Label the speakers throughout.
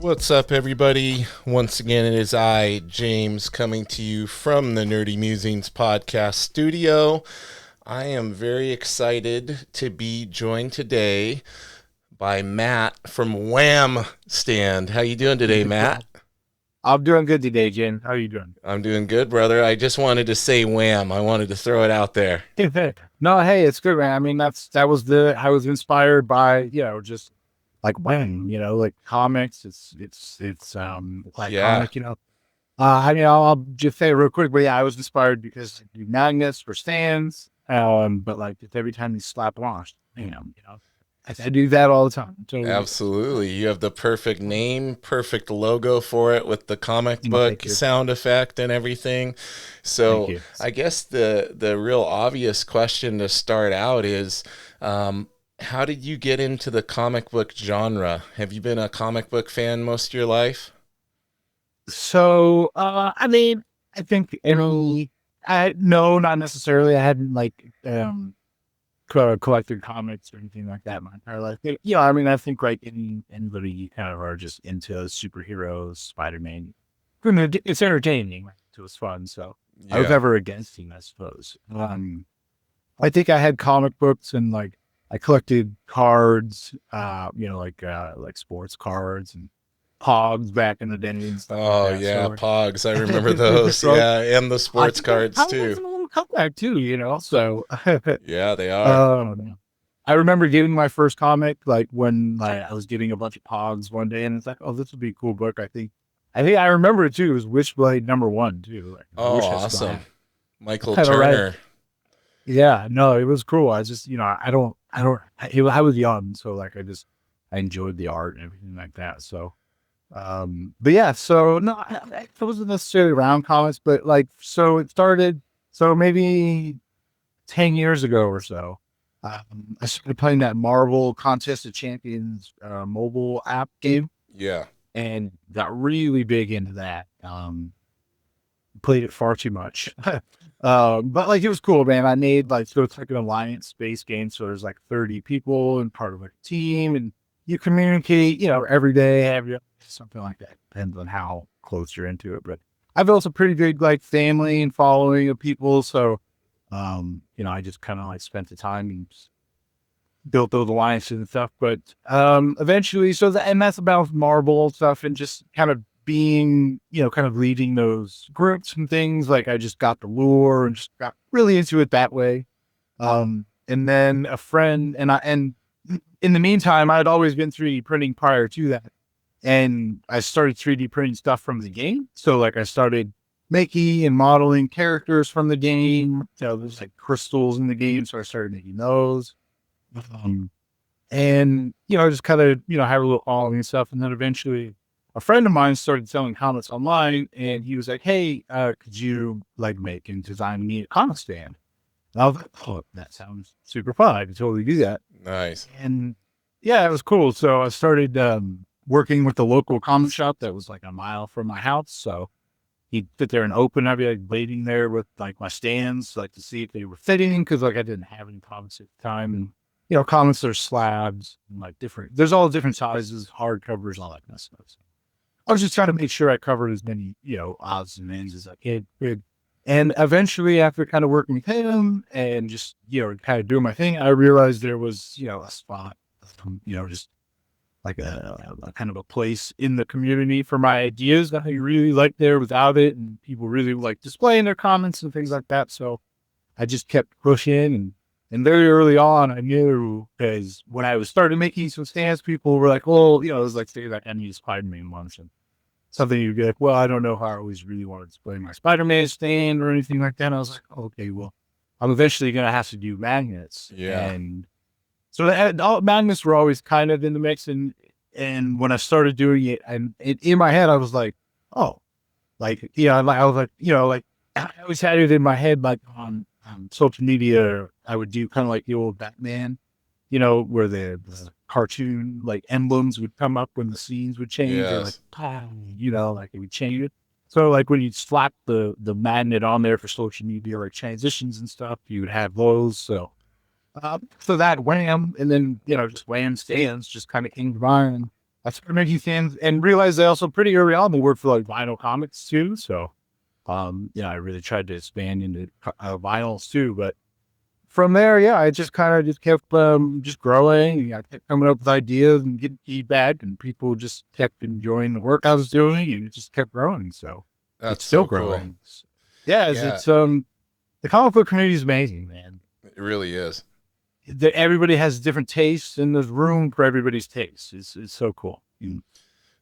Speaker 1: What's up, everybody? Once again, it is I, James, coming to you from the Nerdy Musings podcast studio. I am very excited to be joined today by Matt from WHAM Stand. How you doing today, Matt?
Speaker 2: I'm doing good today, Jen. How are you doing?
Speaker 1: I'm doing good, brother. I just wanted to say WHAM. I wanted to throw it out there.
Speaker 2: No, hey, it's good, man. I mean, that was the I was inspired by, just like when, like comics. It's
Speaker 1: Yeah,
Speaker 2: iconic. I'll just say real quick, but yeah, I was inspired because I do magnets for stands. But like just every time you slap them on, I do that all the time. Totally.
Speaker 1: absolutely. You have the perfect name, perfect logo for it with the comic
Speaker 2: No,
Speaker 1: book
Speaker 2: thank you.
Speaker 1: sound effect and everything.
Speaker 2: Thank
Speaker 1: So
Speaker 2: you.
Speaker 1: I guess the real obvious question to start out is, how did you get into the comic book genre? Have you been a comic book fan most of your life?
Speaker 2: So, I mean, I think any, I no, not necessarily. I hadn't collected comics or anything like that my entire life. I mean, I think like anybody kind of are just into superheroes, Spider-Man. It's entertaining. Right? It was fun, so I was
Speaker 1: Yeah.
Speaker 2: never against him, I suppose. I think I had comic books and like I collected cards, like sports cards and Pogs back in the day and stuff like
Speaker 1: Oh
Speaker 2: that. So
Speaker 1: yeah,
Speaker 2: like,
Speaker 1: Pogs. I remember those.
Speaker 2: so
Speaker 1: Yeah, and the
Speaker 2: I
Speaker 1: sports
Speaker 2: think I
Speaker 1: cards
Speaker 2: kind of was
Speaker 1: too.
Speaker 2: a little comeback too, So
Speaker 1: Yeah, they are.
Speaker 2: Um, I remember getting my first comic like when like I was getting a bunch of Pogs one day, and it's like, oh, this would be a cool book. I think I remember it too. It was Wishblade #1 too. Like I
Speaker 1: Oh,
Speaker 2: wish I still
Speaker 1: awesome.
Speaker 2: had.
Speaker 1: Michael
Speaker 2: I know, right?
Speaker 1: Turner.
Speaker 2: Yeah, no, it was cool. I just, I was young, so like I enjoyed the art and everything like that. So, but yeah, so no, I wasn't necessarily around comics, but like, so it started. So maybe 10 years ago or so, I started playing that Marvel Contest of Champions mobile app game
Speaker 1: Yeah.
Speaker 2: and got really big into that. Played it far too much. But like it was cool, man. I made like, so it's like an alliance space game. So there's like 30 people and part of like a team and you communicate, every day, something like that. Depends on how close you're into it. But I've built a pretty big like family and following of people. So I just kind of like spent the time and built those alliances and stuff. But eventually, and that's about Marvel stuff and just kind of being, kind of leading those groups and things. Like I just got the lure and just got really into it that way. And then a friend and in the meantime, I had always been 3D printing prior to that. And I started 3D printing stuff from the game. So like I started making and modeling characters from the game. So there's like crystals in the game. So I started making those. Um, and, just kind of, have a little following and stuff. And then eventually a friend of mine started selling comics online and he was like, hey, could you like make and design me a comic stand? And I was like, oh, that sounds super fun. I could totally do that.
Speaker 1: Nice.
Speaker 2: And yeah, it was cool. So I started working with the local comic shop that was like a mile from my house. So he'd sit there and open. I'd be like waiting there with like my stands, like to see if they were fitting because like I didn't have any comics at the time. And comics are slabs and like different. There's all different sizes, hardcovers, all that kind of stuff. So I was just trying to make sure I covered as many odds and ends as I could. And eventually, after kind of working with him and just kind of doing my thing, I realized there was a spot, just like a kind of a place in the community for my ideas that I really liked there without it. And people really like displaying their comments and things like that. So I just kept pushing and very early on, I knew because when I was started making some stands, people were like, well, it was like, say, like, I need a Spider-Man once. And something you'd be like, well, I don't know how I always really want to display my Spider-Man stand or anything like that. And I was like, okay, well, I'm eventually going to have to do magnets.
Speaker 1: Yeah.
Speaker 2: And so all magnets were always kind of in the mix. And when I started doing it, and in my head, I was like, oh, like, I was like, like I always had it in my head, like on social media, I would do kind of like the old Batman, where the cartoon like emblems would come up when the scenes would change or like,
Speaker 1: Yes.
Speaker 2: like it would change it. So like when you'd slap the magnet on there for social media, like transitions and stuff, you would have those. So that wham, and then just wham stands just kind of came to mind. I started making things and realized I also pretty early on they worked for like vinyl comics too. So, I really tried to expand into vinyls too. But from there, yeah, I just kind of just kept just growing. I kept coming up with ideas and getting feedback, and people just kept enjoying the work I was doing, and it just kept growing. So
Speaker 1: That's
Speaker 2: it's still
Speaker 1: so cool.
Speaker 2: growing. Yeah,
Speaker 1: Yeah,
Speaker 2: the comic book community is amazing, man.
Speaker 1: it really is.
Speaker 2: Everybody has different tastes, and there's room for everybody's tastes. It's so cool.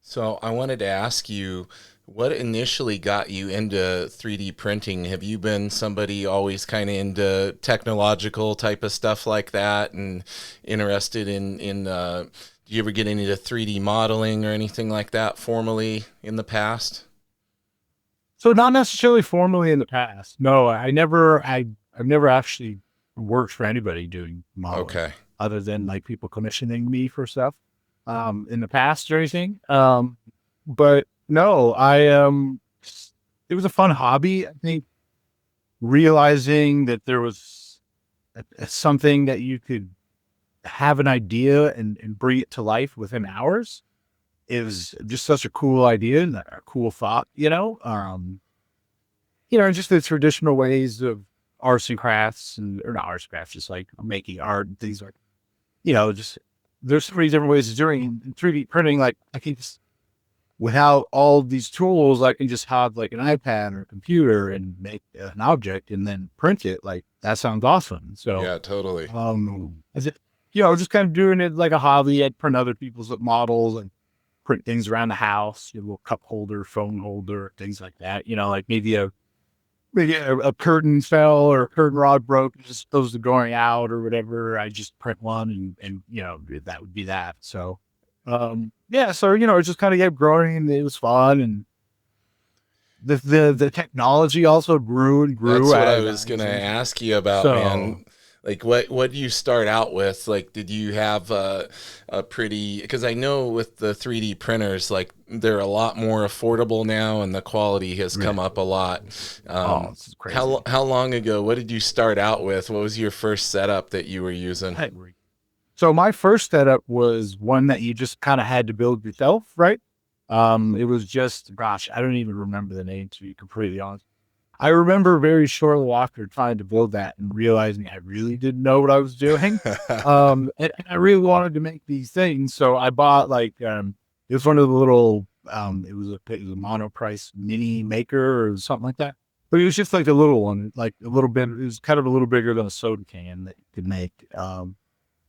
Speaker 1: So I wanted to ask you, what initially got you into 3D printing? Have you been somebody always kind of into technological type of stuff like that, and interested in do you ever get into 3D modeling or anything like that formally in the past?
Speaker 2: So not necessarily formally in the past. No, I've never actually worked for anybody doing modeling
Speaker 1: Okay.
Speaker 2: other than like people commissioning me for stuff in the past or anything. But no, it was a fun hobby. I think realizing that there was something that you could have an idea and bring it to life within hours is just such a cool idea and a cool thought, just the traditional ways of arts and crafts or not arts and crafts, just like making art and things like, just there's so many different ways of doing in 3D printing. Like I can just, without all these tools, I can just have like an iPad or a computer and make an object and then print it. Like that sounds awesome. So,
Speaker 1: Yeah, totally.
Speaker 2: as it, just kind of doing it like a hobby. I'd print other people's models and print things around the house, a little cup holder, phone holder, things like that. Like maybe a curtain fell or a curtain rod broke, just opposed to going out or whatever. I just print one and that would be that. So, yeah, so, it just kind of kept growing and it was fun. And the technology also grew and
Speaker 1: That's
Speaker 2: grew.
Speaker 1: what I was gonna ask you about,
Speaker 2: So,
Speaker 1: man. Like, what do you start out with? Like, did you have a pretty? Because I know with the 3D printers, like they're a lot more affordable now, and the quality has come up a lot.
Speaker 2: this is crazy.
Speaker 1: How long ago? What did you start out with? What was your first setup that you were using?
Speaker 2: So my first setup was one that you just kind of had to build yourself, right? It was just, gosh, I don't even remember the name, to be completely honest. I remember very shortly after trying to build that and realizing I really didn't know what I was doing. And I really wanted to make these things. So I bought it was one of the little, it was a monoprice mini maker or something like that. But it was just like a little one, like a little bit, it was kind of a little bigger than a soda can that you could make. And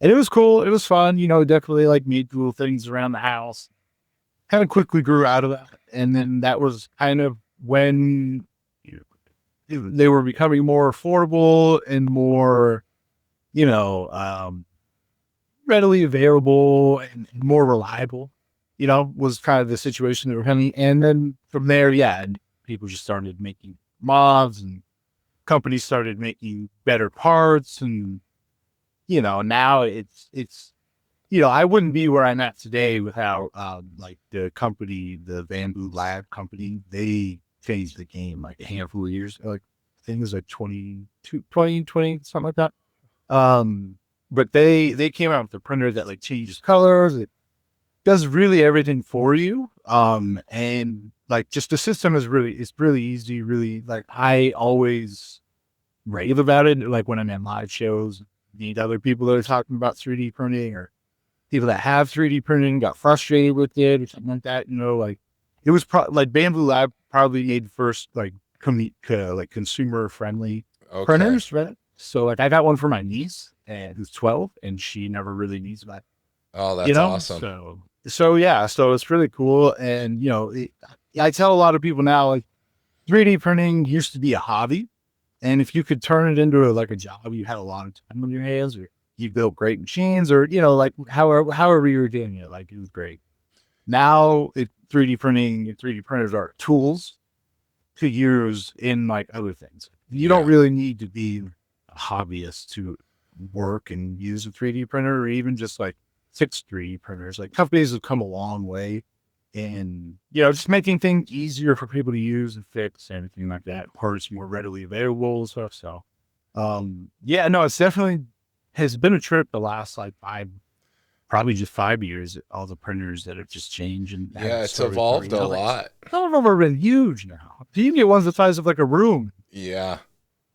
Speaker 2: it was cool. It was fun, definitely like made cool things around the house. Kind of quickly grew out of that. And then that was kind of when they were becoming more affordable and more, you know, um, readily available and more reliable, was kind of the situation they were having. And then from there, yeah, people just started making mods and companies started making better parts. And, now I wouldn't be where I'm at today without, like the company, the Bamboo Lab company, they changed the game like a handful of years, like I think it was like 2020, something like that. But they came out with a printer that like changes colors. It does really everything for you. And like just the system it's really easy, really like I always rave about it. Like when I'm at live shows, meet other people that are talking about 3D printing or people that have 3D printing got frustrated with it or something like that. Like it was like Bamboo Lab probably made the first like like consumer friendly
Speaker 1: Okay.
Speaker 2: printers, right? So like I got one for my niece and who's 12 and she never really needs that,
Speaker 1: Oh, that's awesome.
Speaker 2: so yeah, so it's really cool. And, I tell a lot of people now, like 3D printing used to be a hobby. And if you could turn it into like a job, you had a lot of time on your hands or you built great machines or, like however you were doing it, like it was great. Now 3D printing and 3D printers are tools to use in like other things. You don't
Speaker 1: Yeah.
Speaker 2: really need to be a hobbyist to work and use a 3D printer or even just like fix 3D printers. Like companies have come a long way and, just making things easier for people to use and fix and everything like that. Parts more readily available and stuff. So, yeah, no, it's definitely has been a trip the last like probably just 5 years, all the printers that have just changed and have
Speaker 1: Yeah, it's
Speaker 2: started
Speaker 1: evolved
Speaker 2: coming
Speaker 1: a
Speaker 2: out. Like,
Speaker 1: lot.
Speaker 2: some of them have been huge now. You can get ones the size of like a room.
Speaker 1: Yeah.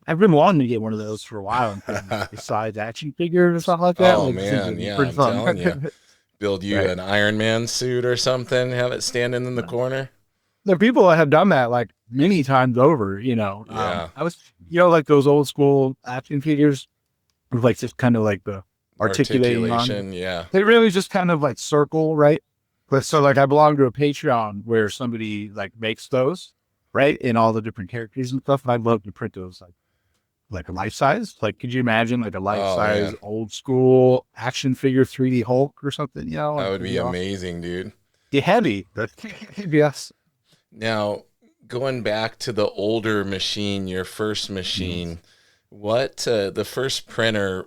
Speaker 2: I've been wanting to get one of those for a while and couldn't decide action figure or something like that.
Speaker 1: Oh
Speaker 2: Like, I think
Speaker 1: man,
Speaker 2: it'd be
Speaker 1: yeah,
Speaker 2: pretty
Speaker 1: I'm
Speaker 2: fun.
Speaker 1: telling you. Build you
Speaker 2: Right.
Speaker 1: an Iron Man suit or something, have it standing in the corner.
Speaker 2: There are people that have done that like many times over, you know.
Speaker 1: Yeah.
Speaker 2: I was, like those old school action figures with like just kind of like the articulating on.
Speaker 1: Articulation, yeah.
Speaker 2: They really just kind of like circle, right? But so like I belong to a Patreon where somebody like makes those, right? And all the different characters and stuff. And I'd love to print those like a life size. Like, could you imagine like a life
Speaker 1: Oh
Speaker 2: size
Speaker 1: man,
Speaker 2: old school action figure 3D Hulk or something?
Speaker 1: that
Speaker 2: Like,
Speaker 1: would
Speaker 2: it'd
Speaker 1: be
Speaker 2: be awesome.
Speaker 1: amazing, dude.
Speaker 2: Be heavy, but yes.
Speaker 1: Now, going back to the older machine, your first
Speaker 2: Mhm.
Speaker 1: machine, what the first printer,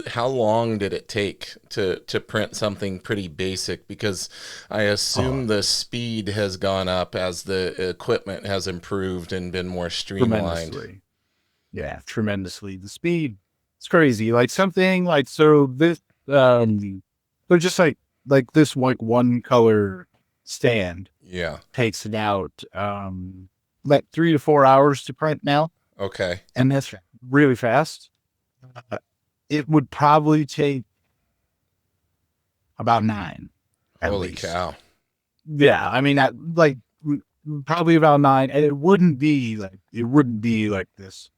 Speaker 1: how long did it take to print something pretty basic? Because I
Speaker 2: Oh,
Speaker 1: assume the speed has gone up as the equipment has improved and been more streamlined.
Speaker 2: tremendously. Yeah, tremendously. The speed, it's crazy. Like something like so this so just like this like one color stand
Speaker 1: Yeah.
Speaker 2: takes it out like 3 to 4 hours to print now.
Speaker 1: Okay.
Speaker 2: And that's really fast. Uh, it would probably take about 9 at
Speaker 1: Holy
Speaker 2: least.
Speaker 1: cow.
Speaker 2: Yeah, I mean that like probably about 9, and it wouldn't be like this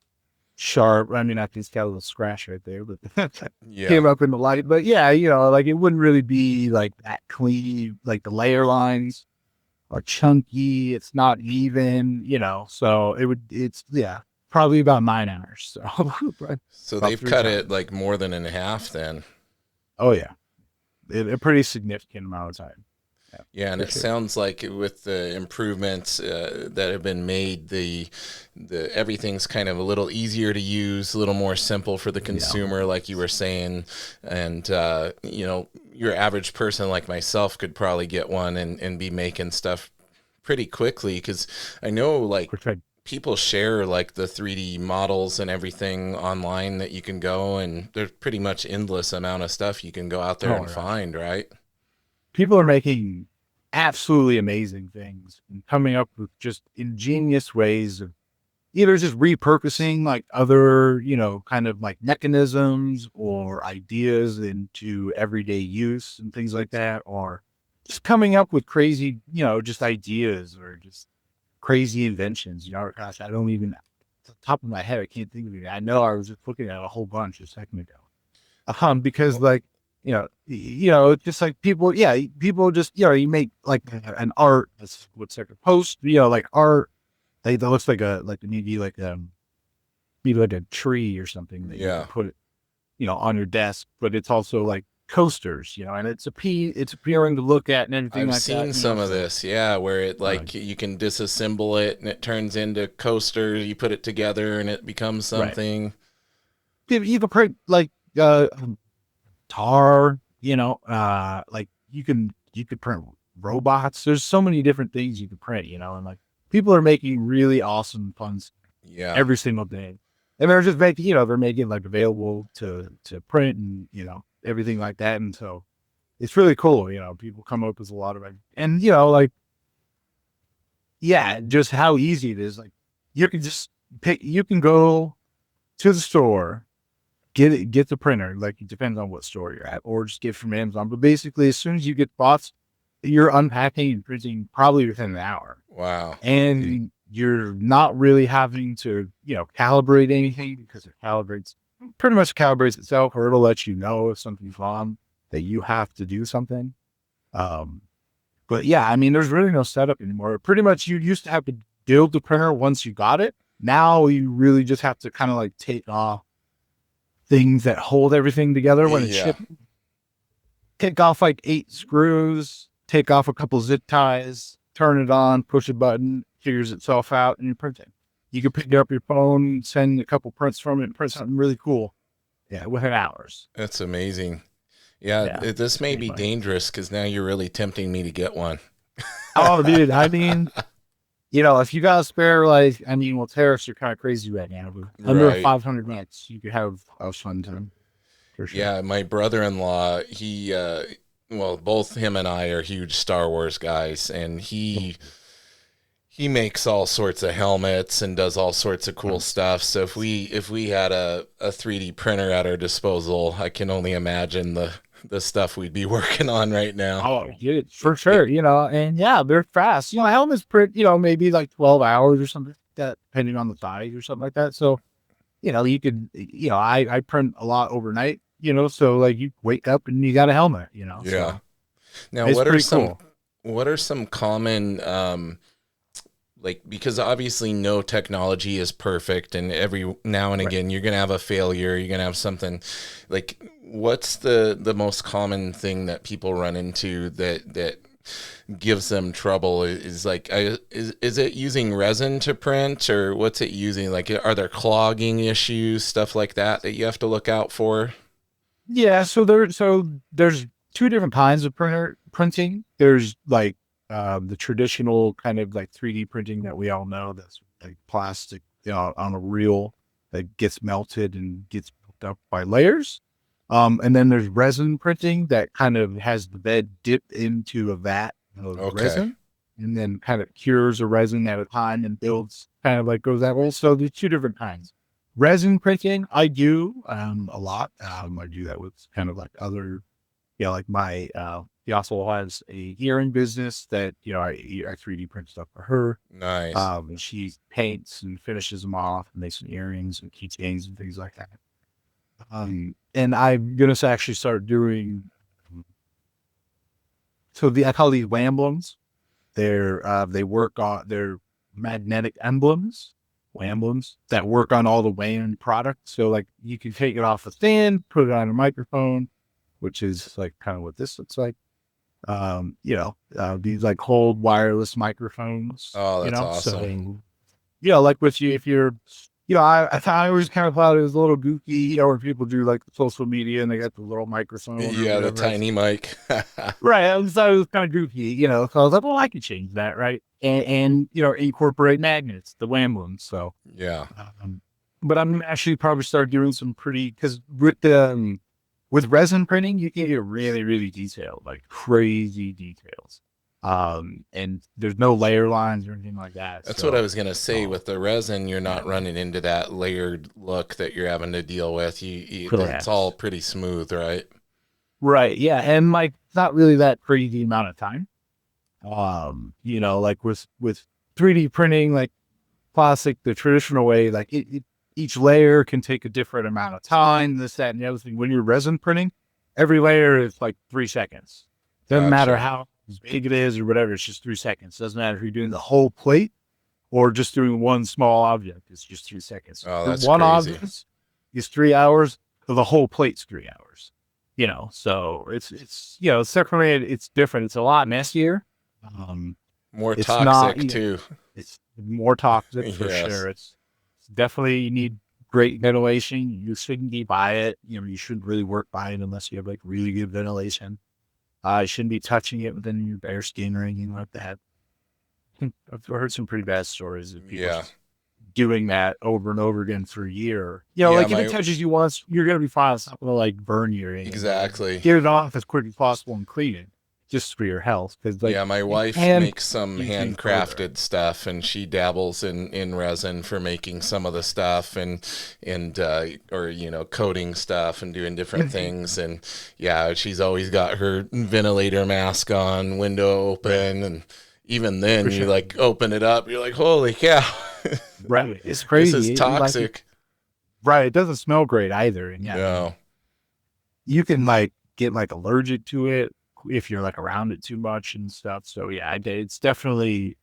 Speaker 2: sharp. I mean, I just got a little scratch right there, but
Speaker 1: Yeah.
Speaker 2: came up in the light. But yeah, like it wouldn't really be like that clean. Like the layer lines are chunky. It's not even, so it's yeah, probably about 9 hours. So
Speaker 1: So
Speaker 2: about
Speaker 1: they've
Speaker 2: three
Speaker 1: cut it
Speaker 2: times.
Speaker 1: like more than in half then.
Speaker 2: Oh yeah, a pretty significant amount of time. Yeah,
Speaker 1: Yeah, and
Speaker 2: for
Speaker 1: it
Speaker 2: sure.
Speaker 1: sounds like with the improvements that have been made, the everything's kind of a little easier to use, a little more simple for the
Speaker 2: Yeah.
Speaker 1: consumer, like you were saying, and your average person like myself could probably get one and be making stuff pretty quickly because I know like
Speaker 2: For sure.
Speaker 1: people share like the 3D models and everything online that you can go and there's pretty much endless amount of stuff you can go out there
Speaker 2: Oh
Speaker 1: and
Speaker 2: my gosh.
Speaker 1: find, right?
Speaker 2: People are making absolutely amazing things and coming up with just ingenious ways of either just repurposing like other, kind of like mechanisms or ideas into everyday use and things like that, or just coming up with crazy, just ideas or just crazy inventions. Gosh, I don't even, off the top of my head, I can't think of it. I know I was just looking at a whole bunch a second ago. Because like, it's just like people, yeah, people just, you make like an art, that's what's like a post, like art, that looks like maybe like a tree or something that you
Speaker 1: Yeah.
Speaker 2: can put, on your desk, but it's also like coasters, and it's appearing to look at and everything
Speaker 1: I've
Speaker 2: like that,
Speaker 1: seen some of
Speaker 2: so,
Speaker 1: this, yeah, where it
Speaker 2: uh,
Speaker 1: like you can disassemble it and it turns into coaster. You put it together and it becomes
Speaker 2: right.
Speaker 1: something.
Speaker 2: You can print like, tar, like you could print robots. There's so many different things you could print, and like people are making really awesome puns
Speaker 1: Yeah,
Speaker 2: every single day. And they're just making, they're making like available to print and, everything like that. And so it's really cool, people come up with a lot of it. And, like, yeah, just how easy it is. Like you can just you can go to the store, get the printer. Like it depends on what store you're at, or just get from Amazon. But basically, as soon as you get bots, you're unpacking and printing probably within an hour,
Speaker 1: wow.
Speaker 2: and you're not really having to, calibrate anything because it pretty much calibrates itself, or it'll let you know if something's wrong that you have to do something. Um, but yeah, I mean, there's really no setup anymore. Pretty much, you used to have to build the printer once you got it. Now you really just have to kind of like take off things that hold everything together when it's
Speaker 1: Yeah,
Speaker 2: shipped. Take off like 8 screws, take off a couple zip ties, turn it on, push a button, figures itself out, and you print it. You can pick up your phone, send a couple prints from it, and print something really cool. Yeah, within hours.
Speaker 1: that's amazing. Yeah,
Speaker 2: Yeah,
Speaker 1: this may
Speaker 2: pretty
Speaker 1: be
Speaker 2: funny.
Speaker 1: dangerous because now you're really tempting me to get one.
Speaker 2: Oh, dude, I mean, if you got a spare, like, I mean, well, tariffs are kind of crazy right now, but under
Speaker 1: Right.
Speaker 2: 500 minutes, you could have a fun time. for sure.
Speaker 1: Yeah, my brother-in-law, well, both him and I are huge Star Wars guys, and he makes all sorts of helmets and does all sorts of cool
Speaker 2: Nice.
Speaker 1: stuff. So if we had a 3D printer at our disposal, I can only imagine the stuff we'd be working on right now.
Speaker 2: Oh, yeah, for sure. And yeah, they're fast. Helmets print, maybe like 12 hours or something like that, depending on the size or something like that. So, you could, I print a lot overnight, so like you wake up and you got a helmet,
Speaker 1: Yeah.
Speaker 2: so
Speaker 1: Now,
Speaker 2: it's pretty cool.
Speaker 1: what are some common like, because obviously no technology is perfect, and every now and
Speaker 2: Right.
Speaker 1: again you're gonna have a failure, you're gonna have something. Like, what's the most common thing that people run into that gives them trouble? Is like, is it using resin to print, or what's it using? Like, are there clogging issues, stuff like that you have to look out for?
Speaker 2: Yeah. So there's two different kinds of printing. There's like, the traditional kind of like 3D printing that we all know, that's like plastic, on a reel that gets melted and gets built up by layers. And then there's resin printing that kind of has the bed dip into a vat of
Speaker 1: Okay.
Speaker 2: resin and then kind of cures a resin at a time and builds kind of like goes that way. So there's two different kinds. Resin printing, I do a lot. I do that with kind of like other, like my he also has a earring business that, I 3D print stuff for her.
Speaker 1: Nice.
Speaker 2: And she paints and finishes them off and makes some earrings and keychains and things like that. And I'm gonna actually start doing. I call these emblems. They work on their magnetic emblems, emblems that work on all the WHAM products. So like you can take it off the stand, put it on a microphone, which is like kind of what this looks like. These like hold wireless microphones,
Speaker 1: Oh, that's awesome.
Speaker 2: so like with you, if you're, I always kind of thought it was a little goofy, where people do like social media and they got the little microphone or
Speaker 1: Yeah, the
Speaker 2: whatever.
Speaker 1: tiny mic.
Speaker 2: Right. I thought it was kind of goofy, so I was like, well, I could change that. Right. And incorporate magnets, the WHAM ones. So,
Speaker 1: Yeah.
Speaker 2: but I'm actually probably start doing some because with resin printing, you can get really, really detailed, like crazy details. And there's no layer lines or anything like that.
Speaker 1: That's what I
Speaker 2: So,
Speaker 1: was gonna say. With the resin, you're not running into that layered look that you're having to deal with. It's all
Speaker 2: correct.
Speaker 1: pretty smooth, right?
Speaker 2: Right. Yeah. And like, it's not really that crazy amount of time. Like with 3D printing, like plastic, the traditional way, like each layer can take a different amount of time, this, that, and the other thing. When you're resin printing, every layer is like 3 seconds. Doesn't matter
Speaker 1: Gotcha.
Speaker 2: how big it is or whatever, it's just 3 seconds. Doesn't matter if you're doing the whole plate or just doing one small object, it's just 3 seconds.
Speaker 1: Oh,
Speaker 2: For
Speaker 1: that's
Speaker 2: one
Speaker 1: crazy.
Speaker 2: object is 3 hours, for the whole plate's 3 hours. So it's definitely it's different. It's a lot messier. Um,
Speaker 1: More
Speaker 2: it's not,
Speaker 1: toxic too.
Speaker 2: it's more toxic for
Speaker 1: Yes.
Speaker 2: sure. It's definitely, you need great ventilation. You shouldn't be by it. You shouldn't really work by it unless you have like really good ventilation. You shouldn't be touching it within your bare skin or anything like that. I've heard some pretty bad stories of people
Speaker 1: Yeah.
Speaker 2: just doing that over and over again for a year.
Speaker 1: Yeah,
Speaker 2: Like if it
Speaker 1: my
Speaker 2: touches you once, you're gonna be fine. It's not gonna like burn you or anything.
Speaker 1: exactly.
Speaker 2: Get it off as quick as possible and clean it, just for your health. Because like
Speaker 1: Yeah, my
Speaker 2: it
Speaker 1: wife
Speaker 2: can
Speaker 1: makes some
Speaker 2: leave things further.
Speaker 1: handcrafted stuff, and she dabbles in resin for making some of the stuff, and or coating stuff and doing different things. And yeah, she's always got her ventilator mask on, window
Speaker 2: Right.
Speaker 1: open, and even then
Speaker 2: For
Speaker 1: you
Speaker 2: sure.
Speaker 1: like open it up, you're like, holy cow.
Speaker 2: Right. It's
Speaker 1: This is
Speaker 2: crazy.
Speaker 1: toxic.
Speaker 2: Right. It doesn't smell great either. And yeah,
Speaker 1: No.
Speaker 2: you can like get like allergic to it if you're like around it too much and stuff. So yeah, it's definitely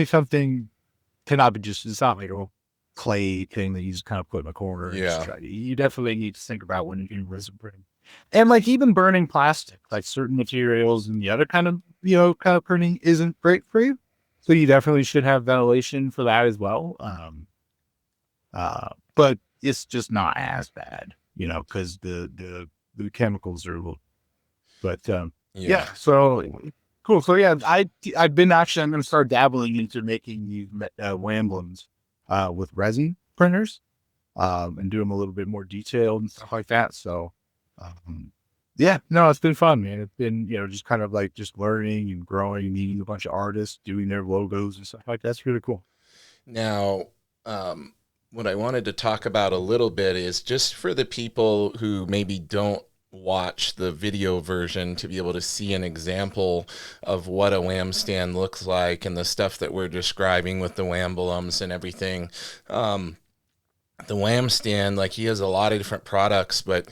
Speaker 2: something cannot be it's not like a clay thing that you just kind of put in a corner and just
Speaker 1: Yeah.
Speaker 2: try. You definitely need to think about when you're doing resin printing. And like even burning plastic, like certain materials and the other kind of printing isn't great for you. So you definitely should have ventilation for that as well. But it's just not as bad, because the chemicals are a little, but
Speaker 1: Yeah.
Speaker 2: yeah. So cool. So yeah, I'm going to start dabbling into making these wamblems with resin printers. and do them a little bit more detailed and stuff like that. So, um, yeah, no, it's been fun, man. It's been, just kind of like just learning and growing and meeting a bunch of artists, doing their logos and stuff like that. That's really cool.
Speaker 1: Now, um, what I wanted to talk about a little bit is just for the people who maybe don't watch the video version to be able to see an example of what a WHAM stand looks like and the stuff that we're describing with the emblems and everything. Um, the WHAM stand, like he has a lot of different products, but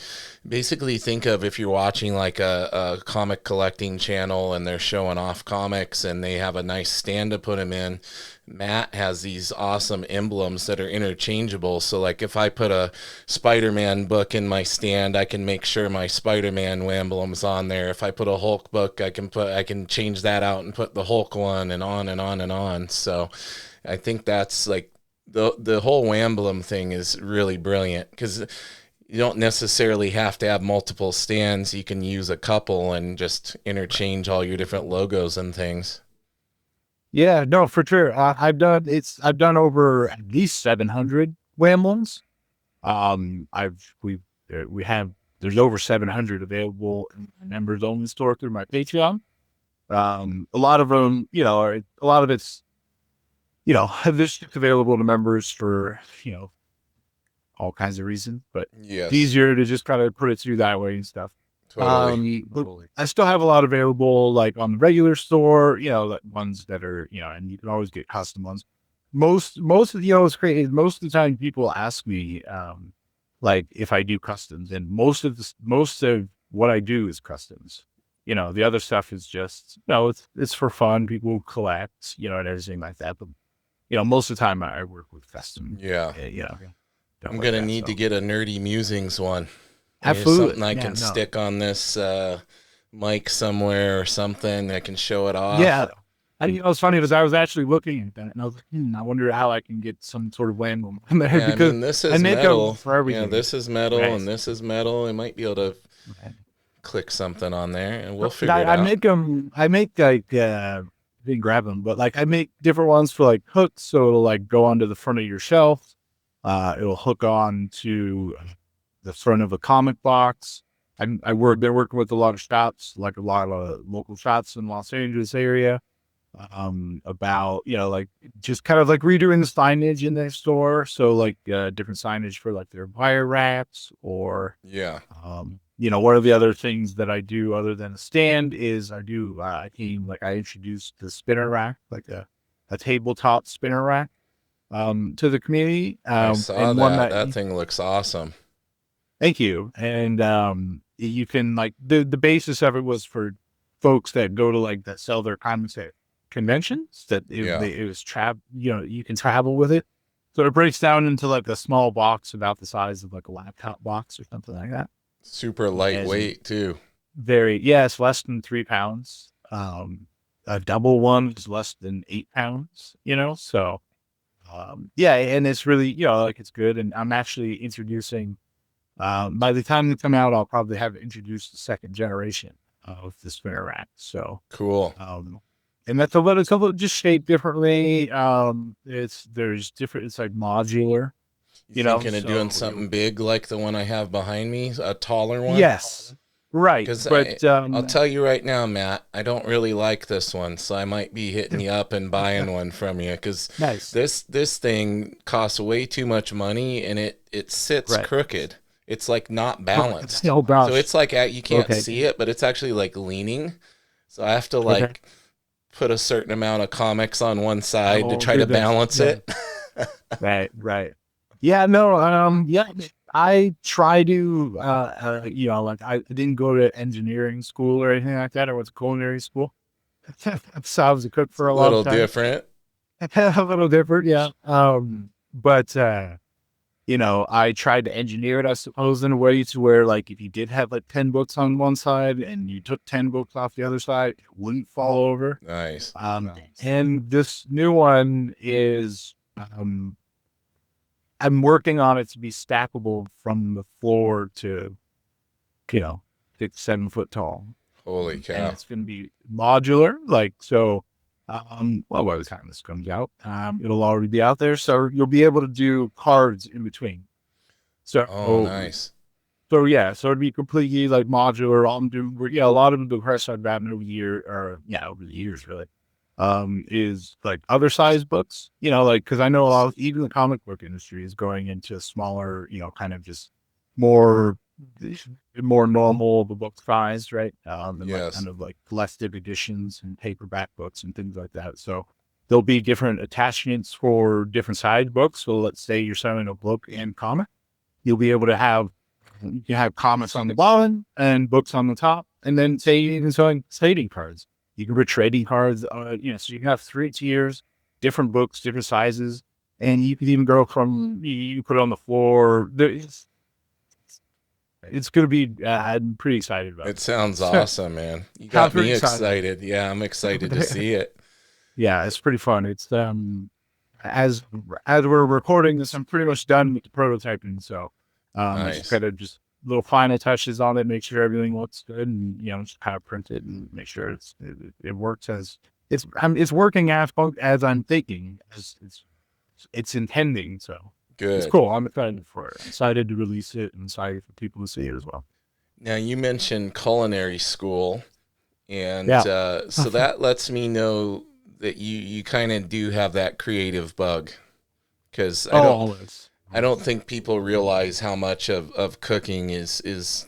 Speaker 1: basically think of if you're watching like a comic collecting channel and they're showing off comics and they have a nice stand to put them in. Matt has these awesome emblems that are interchangeable. So like if I put a Spider-Man book in my stand, I can make sure my Spider-Man emblem's on there. If I put a Hulk book, I can change that out and put the Hulk one and on and on and on. So I think that's like the whole emblem thing is really brilliant because you don't necessarily have to have multiple stands. You can use a couple and just interchange all your different logos and things.
Speaker 2: Yeah, no, for sure. I've done over at least 700 Whamlins. We have, there's over 700 available in my members only store through my Patreon. A lot of them, a lot of it's, this is available to members for, all kinds of reasons, but it's
Speaker 1: Yes,
Speaker 2: easier to just kind of put it through that way and stuff.
Speaker 1: totally.
Speaker 2: But I still have a lot available, like on the regular store, like ones that are, and you can always get custom ones. Most of the, it's great. Most of the time people ask me, like if I do customs, and most of what I do is customs. The other stuff is just, it's for fun. People collect, and everything like that. But, most of the time I work with custom,
Speaker 1: Yeah.
Speaker 2: stuff
Speaker 1: I'm
Speaker 2: like
Speaker 1: gonna
Speaker 2: that.
Speaker 1: need to
Speaker 2: So
Speaker 1: get a nerdy musings one. Maybe it's
Speaker 2: absolutely.
Speaker 1: something I
Speaker 2: Yeah,
Speaker 1: can
Speaker 2: no.
Speaker 1: stick on this mic somewhere or something. I can show it
Speaker 2: Yeah.
Speaker 1: off.
Speaker 2: It's funny because I was actually looking at that and I was like, I wonder how I can get some sort of land on there
Speaker 1: Yeah, I
Speaker 2: because
Speaker 1: mean this
Speaker 2: I
Speaker 1: is
Speaker 2: make them
Speaker 1: metal.
Speaker 2: for
Speaker 1: Yeah,
Speaker 2: everything.
Speaker 1: this is metal
Speaker 2: Right.
Speaker 1: and this is metal. I might be able to
Speaker 2: Right.
Speaker 1: click something on there and we'll
Speaker 2: And
Speaker 1: figure it out.
Speaker 2: I make like, didn't grab them, but like I make different ones for like hooks. So it'll like go onto the front of your shelf. It'll hook on to the front of a comic box. Been working with a lot of shops, like a lot of local shops in Los Angeles area, about, like just kind of like redoing the signage in their store. So like, different signage for like their wire wraps or,
Speaker 1: Yeah.
Speaker 2: one of the other things that I do other than a stand is I introduced the spinner rack, like a tabletop spinner rack, to the community.
Speaker 1: I saw
Speaker 2: And one
Speaker 1: that.
Speaker 2: that
Speaker 1: That thing looks awesome.
Speaker 2: thank you. And you can like the basis of it was for folks that go to like that sell their comics at conventions that
Speaker 1: Yeah.
Speaker 2: it was you can travel with it. So it breaks down into like a small box about the size of like a laptop box or something like that.
Speaker 1: Super
Speaker 2: And
Speaker 1: lightweight too.
Speaker 2: it's less than 3 pounds. A double one is less than 8 pounds, so yeah, and it's really, like it's good. And I'm actually introducing, by the time they come out, I'll probably have introduced the second generation of the spinner rack. So,
Speaker 1: Cool.
Speaker 2: and it's a little just shaped differently. There's different, it's like modular,
Speaker 1: You thinking of doing
Speaker 2: so
Speaker 1: something big like the one I have behind me, a taller one?
Speaker 2: yes, right.
Speaker 1: Because
Speaker 2: But,
Speaker 1: I'll tell you right now, Matt, I don't really like this one, so I might be hitting you up and buying one from you. Because
Speaker 2: nice.
Speaker 1: this thing costs way too much money, and it sits
Speaker 2: Right.
Speaker 1: crooked. It's like not
Speaker 2: Oh,
Speaker 1: balanced.
Speaker 2: oh
Speaker 1: So
Speaker 2: gosh.
Speaker 1: it's like you can't
Speaker 2: Okay.
Speaker 1: see it, but it's actually like leaning. So I have to
Speaker 2: Okay.
Speaker 1: like put a certain amount of comics on one side to
Speaker 2: Oh
Speaker 1: try to
Speaker 2: goodness.
Speaker 1: balance
Speaker 2: Yeah.
Speaker 1: it.
Speaker 2: Right. Right. Yeah, no, yeah, I try to, like I didn't go to engineering school or anything like that. I went to culinary school. So I was a cook
Speaker 1: It's
Speaker 2: for
Speaker 1: a
Speaker 2: a long
Speaker 1: little
Speaker 2: time.
Speaker 1: different.
Speaker 2: A little different, yeah. But I tried to engineer it, I suppose, in a way to where like if you did have like 10 books on one side and you took 10 books off the other side, it wouldn't fall over.
Speaker 1: Nice.
Speaker 2: And this new one is, I'm working on it to be stackable from the floor to, 6, 7 foot tall.
Speaker 1: Holy
Speaker 2: And
Speaker 1: cow.
Speaker 2: it's going to be modular. Like, so, well, by the time this comes out, it'll already be out there. So you'll be able to do cards in between.
Speaker 1: Oh,
Speaker 2: So,
Speaker 1: nice.
Speaker 2: so yeah, so it'd be completely like modular. I'm doing, yeah, a lot of the requests I've gotten over the year, or yeah, over the years really, is like other size books, like, cause I know a lot of, even the comic book industry is going into smaller, kind of just more, more normal the book size, right? And like
Speaker 1: Yes.
Speaker 2: kind of like collected editions and paperback books and things like that. So there'll be different attachments for different size books. So let's say you're selling a book and comic, you'll be able to have, you can have comics on the bottom and books on the top, and then say you even selling trading cards. You can put trading cards, so you can have 3 tiers, different books, different sizes, and you can even go from you put it on the floor. It's going to be. I'm pretty excited about
Speaker 1: It
Speaker 2: it.
Speaker 1: sounds
Speaker 2: So,
Speaker 1: awesome, man. You
Speaker 2: I'm
Speaker 1: got
Speaker 2: pretty
Speaker 1: me
Speaker 2: excited.
Speaker 1: excited. Yeah, I'm excited to see it.
Speaker 2: Yeah, it's pretty fun. It's as as we're recording this, I'm pretty much done with the prototyping. So I just
Speaker 1: Nice.
Speaker 2: kind of just little final touches on it, make sure everything looks good, and just kind of print it and make sure it works as it's working as I'm thinking, as it's intending. So it's
Speaker 1: Good.
Speaker 2: cool. I'm excited for it. I'm excited to release it and excited for people to see it as well.
Speaker 1: Now, you mentioned culinary school, and
Speaker 2: Yeah.
Speaker 1: so that lets me know that you kind of do have that creative bug, because
Speaker 2: Oh, always.
Speaker 1: I don't think people realize how much of cooking is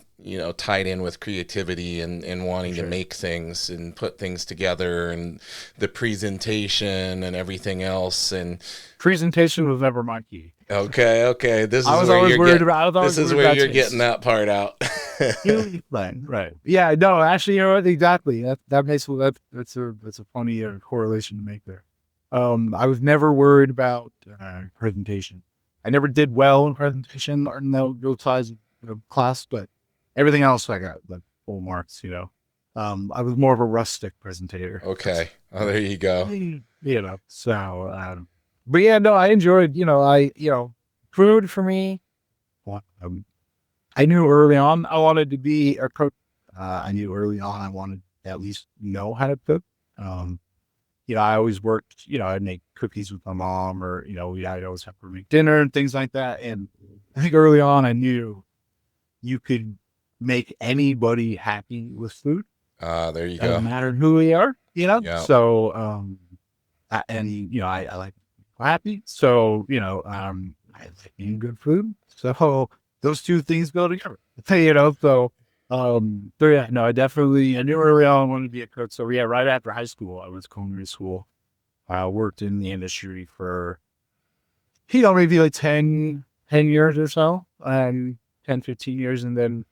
Speaker 1: tied in with creativity and
Speaker 2: For
Speaker 1: wanting to
Speaker 2: sure.
Speaker 1: make things and put things together and the presentation and everything else. And
Speaker 2: Presentation was never my key.
Speaker 1: okay,
Speaker 2: I was always worried about. I was
Speaker 1: this
Speaker 2: always
Speaker 1: is
Speaker 2: worried
Speaker 1: where
Speaker 2: about
Speaker 1: you're getting
Speaker 2: taste.
Speaker 1: that part out.
Speaker 2: Right. Yeah. No. Actually, exactly. That makes that's a funny correlation to make there. I was never worried about presentation. I never did well in presentation or in the real size class, but everything else I got like full marks. I was more of a rustic presentator.
Speaker 1: Okay. Oh, there you go.
Speaker 2: So, but yeah, no, I enjoyed. Food for me. Well, I knew early on I wanted to be a cook. I knew early on I wanted to at least know how to cook. Um, I always worked, I'd make cookies with my mom or, I'd always have to make dinner and things like that. And I think early on I knew you could make anybody happy with food.
Speaker 1: There you
Speaker 2: Doesn't
Speaker 1: go.
Speaker 2: matter who we are,
Speaker 1: Yeah.
Speaker 2: So, and, I like happy. So, I like eating good food. So those two things go together, so yeah, no, I knew early on I wanted to be a cook. So yeah, right after high school, I went to culinary school. I worked in the industry for, maybe like 10 years or so, 10, 15 years. And then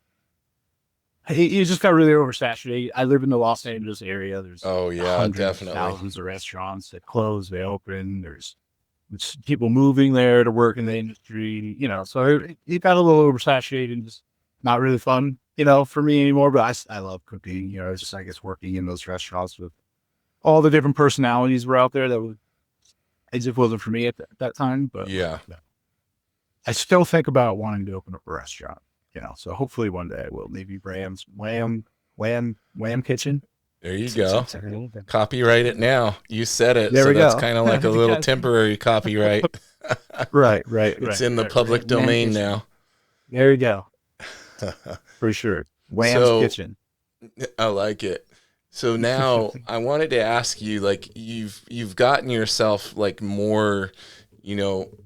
Speaker 2: it just got really oversaturated. I live in the Los Angeles area. There's
Speaker 1: Oh yeah,
Speaker 2: hundreds,
Speaker 1: definitely.
Speaker 2: thousands of restaurants that close, they open. There's people moving there to work in the industry, so it got a little oversaturated and just not really fun, for me anymore. But I love cooking, it's just, I guess, working in those restaurants with all the different personalities were out there it just wasn't for me at that time. But
Speaker 1: Yeah.
Speaker 2: yeah. I still think about wanting to open up a restaurant, so hopefully one day I will. Maybe Bram's Wham Kitchen.
Speaker 1: There you
Speaker 2: It's
Speaker 1: go.
Speaker 2: exciting.
Speaker 1: Copyright it now. You said it,
Speaker 2: There
Speaker 1: so
Speaker 2: we
Speaker 1: that's
Speaker 2: go.
Speaker 1: kind of like a little temporary copyright. It's in the public
Speaker 2: Wham
Speaker 1: domain
Speaker 2: Kitchen.
Speaker 1: now.
Speaker 2: There you go. For sure. Wham's
Speaker 1: So
Speaker 2: Kitchen.
Speaker 1: I like it. So now I wanted to ask you, like, you've gotten yourself like more,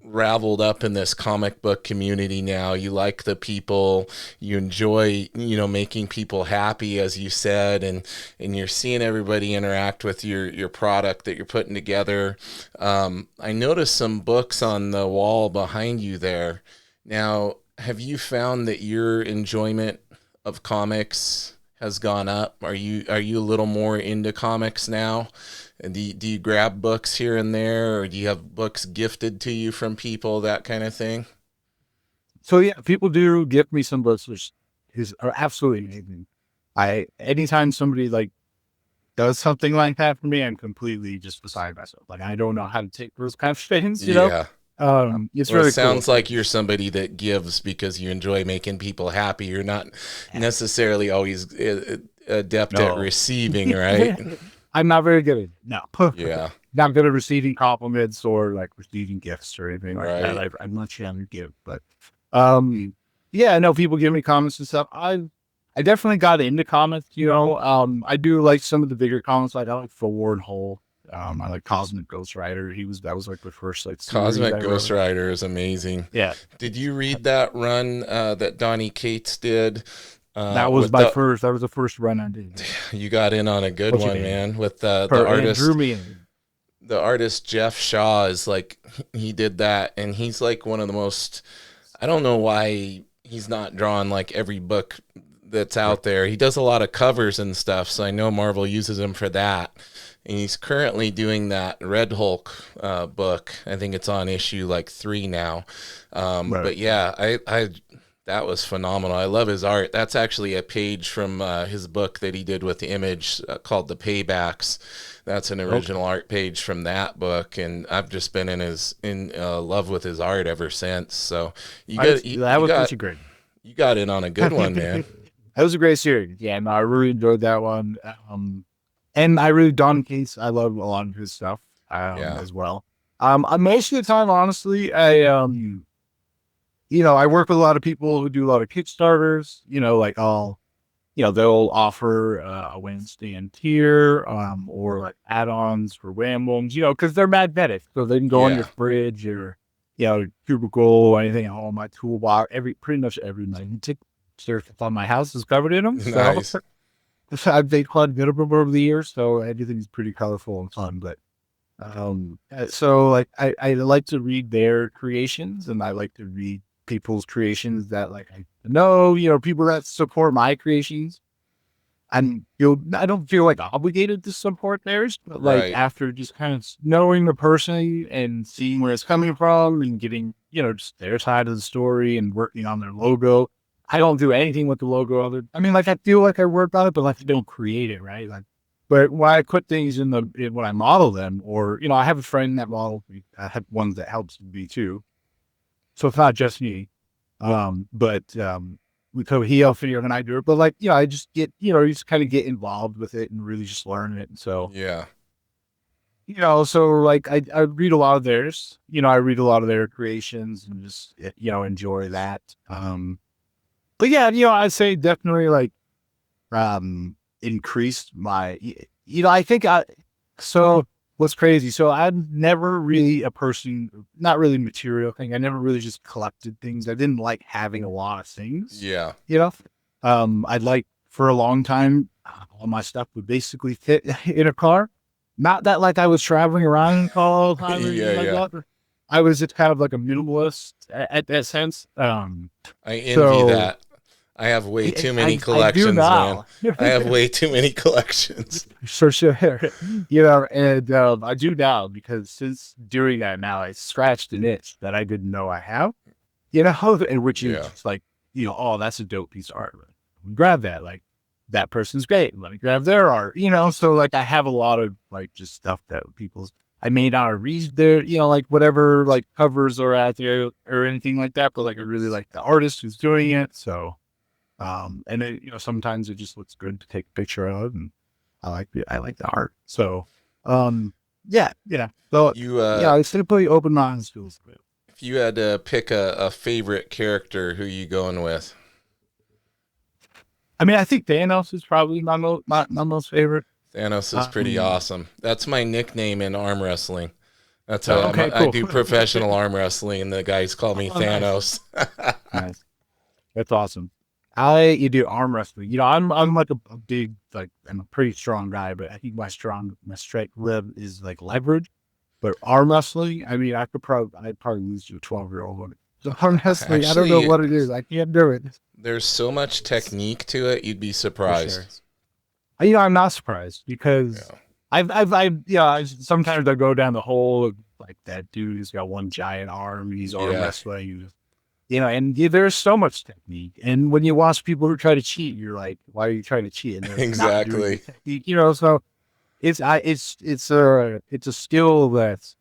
Speaker 1: raveled up in this comic book community now. You like the people, you enjoy, making people happy, as you said, and you're seeing everybody interact with your product that you're putting together. I noticed some books on the wall behind you there. Now, have you found that your enjoyment of comics has gone up? Are you a little more into comics now? And do you grab books here and there, or do you have books gifted to you from people, that kind of thing?
Speaker 2: So yeah, people do give me some books, which are absolutely amazing. Anytime somebody like does something like that for me, I'm completely just beside myself. Like, I don't know how to take those kind of things,
Speaker 1: Yeah.
Speaker 2: It's
Speaker 1: Well, it
Speaker 2: really cool.
Speaker 1: sounds like you're somebody that gives because you enjoy making people happy. You're not necessarily always adept at
Speaker 2: No.
Speaker 1: receiving, right?
Speaker 2: I'm not very good at it. No.
Speaker 1: Yeah.
Speaker 2: Not good at receiving compliments or like receiving gifts or anything like that.
Speaker 1: Right.
Speaker 2: I'm not sure how to give, but Yeah, I know people give me comments and stuff. I definitely got into comics, you know. I do like some of the bigger comics. Like I like Forward Whole. I like Cosmic Ghost Rider. That was like the first like series
Speaker 1: Cosmic
Speaker 2: I
Speaker 1: Ghost
Speaker 2: wrote.
Speaker 1: Rider is amazing.
Speaker 2: Yeah,
Speaker 1: Did you read that run that Donnie Cates did with the?
Speaker 2: that was the first run I did.
Speaker 1: You got in on a good
Speaker 2: What you
Speaker 1: one,
Speaker 2: did?
Speaker 1: man. With
Speaker 2: And it drew me in.
Speaker 1: the artist Jeff Shaw is like he did that, and he's like one of the most. I don't know why he's not drawn like every book that's
Speaker 2: Right.
Speaker 1: out there. He does a lot of covers and stuff, so I know Marvel uses him for that. And he's currently doing that Red Hulk book. I think it's on issue like 3 now.
Speaker 2: Right.
Speaker 1: But yeah, I that was phenomenal. I love his art. That's actually a page from his book that he did with the Image called The Paybacks. That's an
Speaker 2: Okay.
Speaker 1: original art page from that book, and I've just been in love with his art ever since. So
Speaker 2: That was such a great.
Speaker 1: you got in on a good one, man.
Speaker 2: That was a great series. Yeah, no, I really enjoyed that one. And I really Don Case. I love a lot of his stuff
Speaker 1: Yeah,
Speaker 2: as well. Most of the time, honestly, I work with a lot of people who do a lot of Kickstarters. Like they'll offer a Wednesday and tier, or like add-ons for WHAM, because they're magnetic, so they can go on your
Speaker 1: yeah,
Speaker 2: fridge or cubicle or anything on my toolbox. Pretty much every magnetic surface on my house is covered in them. So
Speaker 1: nice.
Speaker 2: I've made quite a bit of them over the years, so everything's pretty colorful and fun. But so like I like to read their creations, and I like to read people's creations that like I know, people that support my creations. And I don't feel like obligated to support theirs, but like
Speaker 1: Right.
Speaker 2: after just kind of knowing the person and seeing where it's coming from and getting, just their side of the story and working on their logo. I don't do anything with the logo I mean, like I feel like I worked on it, but like I don't create it, right? Like, but when I put things when I model them, or I have a friend that models me. I have one that helps me too. So it's not just me. But we cover he helps video and I do it. But like, I just get, you just kind of get involved with it and really just learn it. And so,
Speaker 1: Yeah.
Speaker 2: so like I read a lot of theirs, I read a lot of their creations and just enjoy that. But yeah, I'd say definitely like increased my I think so what's crazy, so I'm never really a person, not really material thing. I never really just collected things. I didn't like having a lot of things,
Speaker 1: Yeah.
Speaker 2: you know. I'd like for a long time all my stuff would basically fit in a car. Not that like I was traveling around in a car all the time or
Speaker 1: Yeah,
Speaker 2: anything like
Speaker 1: yeah.
Speaker 2: that. I was just kind of like a minimalist at that sense.
Speaker 1: I envy
Speaker 2: So
Speaker 1: that. I have way too many
Speaker 2: I do
Speaker 1: collections, man.
Speaker 2: now.
Speaker 1: I have way too many collections.
Speaker 2: For sure. And I do now because since doing that now, I scratched an itch that I didn't know I have, and which is
Speaker 1: Yeah.
Speaker 2: just like, oh, that's a dope piece of art. Grab that. Like, that person's great. Let me grab their art, So, like, I have a lot of, like, just stuff that I may not read their, like, whatever, like, covers are out there or anything like that, but, like, I really like the artist who's doing it. So, and it, sometimes it just looks good to take a picture of, and I like the art. So, yeah, yeah. So,
Speaker 1: You
Speaker 2: it's simply open minds feels good.
Speaker 1: if you had to pick a favorite character, who you going with?
Speaker 2: I mean, I think Thanos is probably my most favorite.
Speaker 1: Thanos is pretty
Speaker 2: Um,
Speaker 1: awesome. That's my nickname in arm wrestling. That's
Speaker 2: oh, okay,
Speaker 1: I
Speaker 2: cool.
Speaker 1: do professional arm wrestling, and the guys call me
Speaker 2: Oh, nice,
Speaker 1: Thanos.
Speaker 2: nice. That's awesome. You do arm wrestling. I'm like a big, like, I'm a pretty strong guy, but I think my strength is like leverage. But arm wrestling, I mean, I'd probably lose to a 12-year-old on it. So arm wrestling, I don't know
Speaker 1: Actually,
Speaker 2: what it is. I can't do it.
Speaker 1: there's so much technique to it. You'd be
Speaker 2: For sure.
Speaker 1: surprised.
Speaker 2: I'm not surprised because
Speaker 1: Yeah.
Speaker 2: sometimes I go down the hole of like that dude who's got one giant arm, he's arm
Speaker 1: Yeah.
Speaker 2: wrestling, and there's so much technique. And when you watch people who try to cheat, you're like, why are you trying to cheat? And they're not doing the
Speaker 1: Exactly.
Speaker 2: technique, so it's a skill that